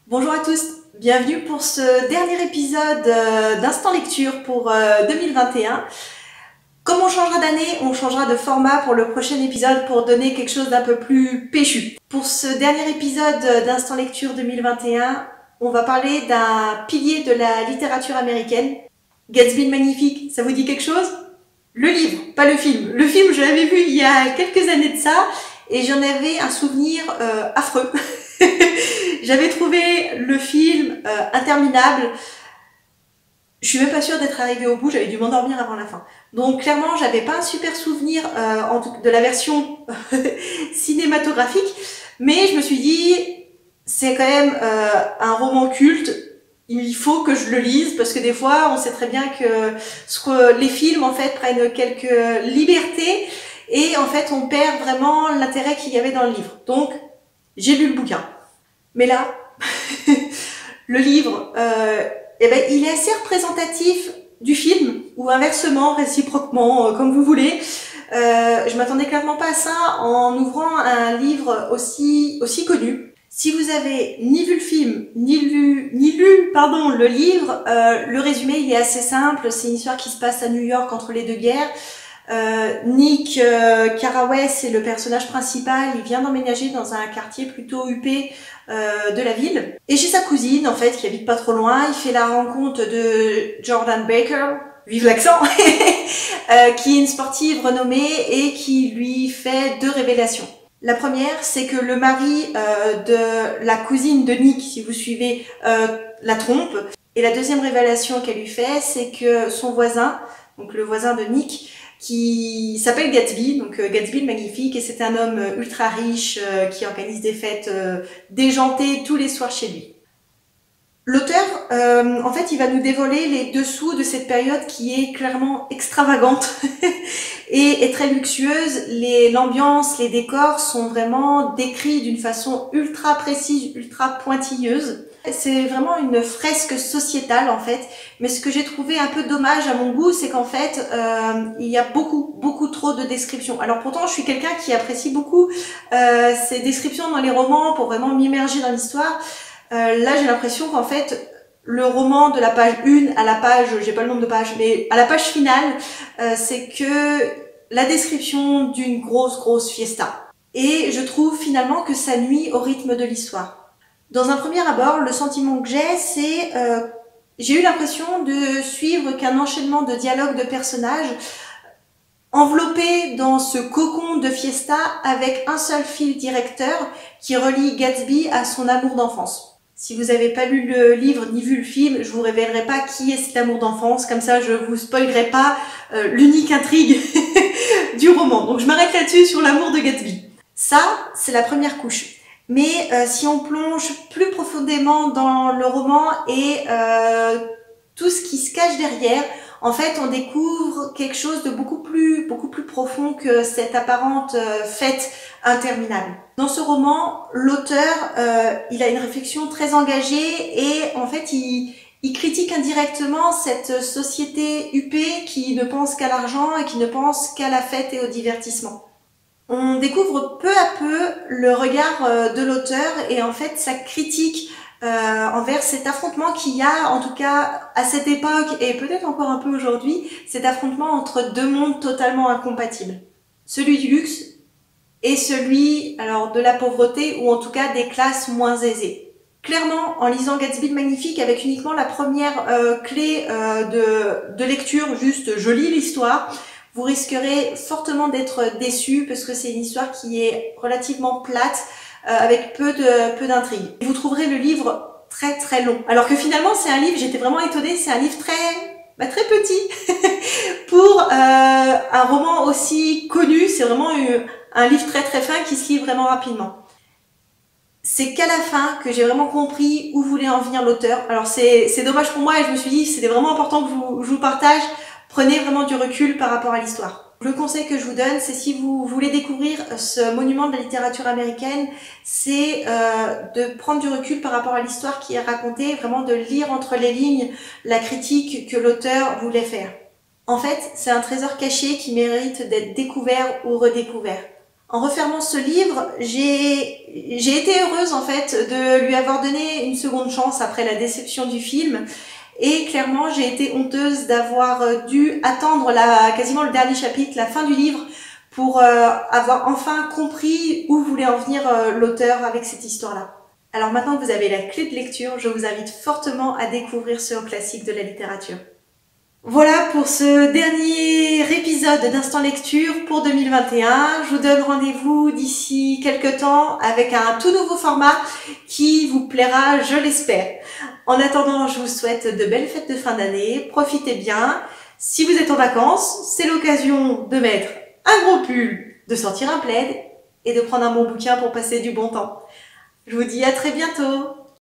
Bonjour à tous, bienvenue pour ce dernier épisode d'Instant Lecture pour 2021. Comme on changera d'année, on changera de format pour le prochain épisode pour donner quelque chose d'un peu plus péchu. Pour ce dernier épisode d'Instant Lecture 2021, on va parler d'un pilier de la littérature américaine. Gatsby le Magnifique, ça vous dit quelque chose? Le livre, pas le film. Le film, je l'avais vu il y a quelques années de ça et j'en avais un souvenir affreux. J'avais trouvé le film interminable. Je suis même pas sûre d'être arrivée au bout, j'avais dû m'endormir avant la fin. Donc clairement, j'avais pas un super souvenir de la version cinématographique, mais je me suis dit, c'est quand même un roman culte, il faut que je le lise, parce que des fois, on sait très bien que les films en fait prennent quelques libertés, et en fait, on perd vraiment l'intérêt qu'il y avait dans le livre. Donc, j'ai lu le bouquin. Mais là, le livre, il est assez représentatif du film, ou inversement, réciproquement, comme vous voulez. Je m'attendais clairement pas à ça en ouvrant un livre aussi connu. Si vous avez ni vu le film, ni lu le livre, le résumé il est assez simple. C'est une histoire qui se passe à New York entre les deux guerres. Nick Carraway, c'est le personnage principal, il vient d'emménager dans un quartier plutôt huppé de la ville. Et chez sa cousine, en fait, qui habite pas trop loin, il fait la rencontre de Jordan Baker, vive l'accent, qui est une sportive renommée et qui lui fait deux révélations. La première, c'est que le mari de la cousine de Nick, si vous suivez, la trompe. Et la deuxième révélation qu'elle lui fait, c'est que son voisin, donc le voisin de Nick, qui s'appelle Gatsby, donc Gatsby le Magnifique, et c'est un homme ultra riche qui organise des fêtes déjantées tous les soirs chez lui. L'auteur, en fait, il va nous dévoiler les dessous de cette période qui est clairement extravagante et très luxueuse. L'ambiance, les décors sont vraiment décrits d'une façon ultra précise, ultra pointilleuse. C'est vraiment une fresque sociétale en fait, mais ce que j'ai trouvé un peu dommage à mon goût, c'est qu'en fait, il y a beaucoup trop de descriptions. Alors pourtant, je suis quelqu'un qui apprécie beaucoup ces descriptions dans les romans pour vraiment m'immerger dans l'histoire. Là, j'ai l'impression qu'en fait, le roman de la page 1 à la page, j'ai pas le nombre de pages, mais à la page finale, c'est que la description d'une grosse fiesta. Et je trouve finalement que ça nuit au rythme de l'histoire. Dans un premier abord, le sentiment que c'est j'ai eu l'impression de suivre qu'un enchaînement de dialogues de personnages enveloppés dans ce cocon de fiesta avec un seul fil directeur qui relie Gatsby à son amour d'enfance. Si vous n'avez pas lu le livre ni vu le film, je vous révélerai pas qui est cet amour d'enfance, comme ça je vous spoilerai pas l'unique intrigue du roman. Donc je m'arrête là-dessus sur l'amour de Gatsby. Ça, c'est la première couche. Mais si on plonge plus profondément dans le roman et tout ce qui se cache derrière, en fait, on découvre quelque chose de beaucoup plus profond que cette apparente fête interminable. Dans ce roman, l'auteur, il a une réflexion très engagée et en fait, il critique indirectement cette société huppée qui ne pense qu'à l'argent et qui ne pense qu'à la fête et au divertissement. On découvre peu à peu le regard de l'auteur et en fait sa critique envers cet affrontement qu'il y a, en tout cas à cette époque et peut-être encore un peu aujourd'hui, cet affrontement entre deux mondes totalement incompatibles. Celui du luxe et celui de la pauvreté ou en tout cas des classes moins aisées. Clairement, en lisant Gatsby le Magnifique avec uniquement la première clé de lecture, juste je lis l'histoire, vous risquerez fortement d'être déçu parce que c'est une histoire qui est relativement plate avec peu d'intrigue. Vous trouverez le livre très long. Alors que finalement c'est un livre, j'étais vraiment étonnée, c'est un livre très petit pour un roman aussi connu. C'est vraiment un livre très fin qui se lit vraiment rapidement. C'est qu'à la fin que j'ai vraiment compris où voulait en venir l'auteur. Alors c'est dommage pour moi et je me suis dit c'était vraiment important que je vous partage. Prenez vraiment du recul par rapport à l'histoire. Le conseil que je vous donne, c'est si vous voulez découvrir ce monument de la littérature américaine, c'est de prendre du recul par rapport à l'histoire qui est racontée, vraiment de lire entre les lignes la critique que l'auteur voulait faire. En fait, c'est un trésor caché qui mérite d'être découvert ou redécouvert. En refermant ce livre, j'ai été heureuse en fait de lui avoir donné une seconde chance après la déception du film. Et clairement, j'ai été honteuse d'avoir dû attendre quasiment le dernier chapitre, la fin du livre, pour avoir enfin compris où voulait en venir l'auteur avec cette histoire-là. Alors maintenant que vous avez la clé de lecture, je vous invite fortement à découvrir ce classique de la littérature. Voilà pour ce dernier épisode d'Instant Lecture pour 2021. Je vous donne rendez-vous d'ici quelques temps avec un tout nouveau format qui vous plaira, je l'espère. En attendant, je vous souhaite de belles fêtes de fin d'année. Profitez bien. Si vous êtes en vacances, c'est l'occasion de mettre un gros pull, de sortir un plaid et de prendre un bon bouquin pour passer du bon temps. Je vous dis à très bientôt.